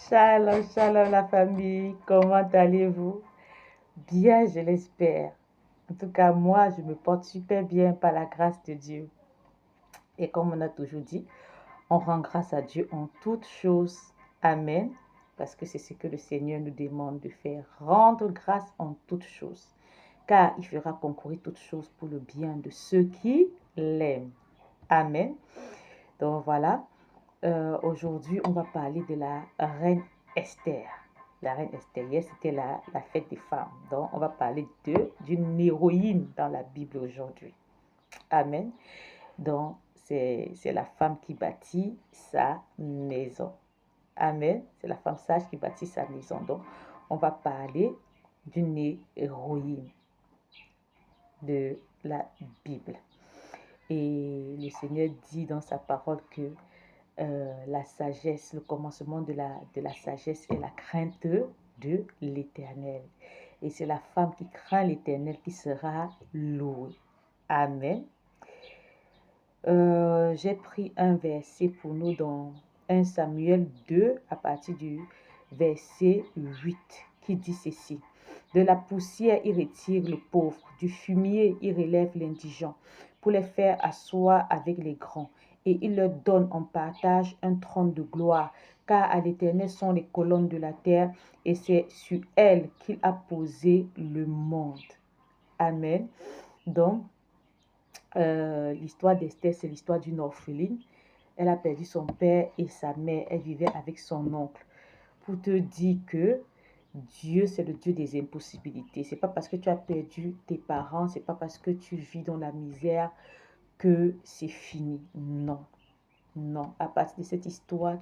Shalom, shalom la famille, comment allez-vous? Bien, je l'espère. En tout cas, moi, je me porte super bien par la grâce de Dieu. Et comme on a toujours dit, on rend grâce à Dieu en toutes choses. Amen. Parce que c'est ce que le Seigneur nous demande de faire. Rendre grâce en toutes choses. Car il fera concourir toutes choses pour le bien de ceux qui l'aiment. Amen. Donc voilà. Aujourd'hui, on va parler de la reine Esther. La reine Esther, hier, c'était la fête des femmes. Donc, on va parler d'une héroïne dans la Bible aujourd'hui. Amen. Donc, c'est la femme qui bâtit sa maison. Amen. C'est la femme sage qui bâtit sa maison. Donc, on va parler d'une héroïne de la Bible. Et le Seigneur dit dans sa parole que la sagesse, le commencement de la sagesse est la crainte de l'Éternel. Et c'est la femme qui craint l'Éternel qui sera louée. Amen. J'ai pris un verset pour nous dans 1 Samuel 2 à partir du verset 8 qui dit ceci. De la poussière, il retire le pauvre, du fumier, il relève l'indigent, pour les faire asseoir avec les grands. Et il leur donne en partage un trône de gloire, car à l'Éternel sont les colonnes de la terre, et c'est sur elles qu'il a posé le monde. Amen. Donc, l'histoire d'Esther, c'est l'histoire d'une orpheline. Elle a perdu son père et sa mère. Elle vivait avec son oncle. Pour te dire que Dieu, c'est le Dieu des impossibilités. C'est pas parce que tu as perdu tes parents, c'est pas parce que tu vis dans la misère que c'est fini. Non, non. À partir de cette histoire,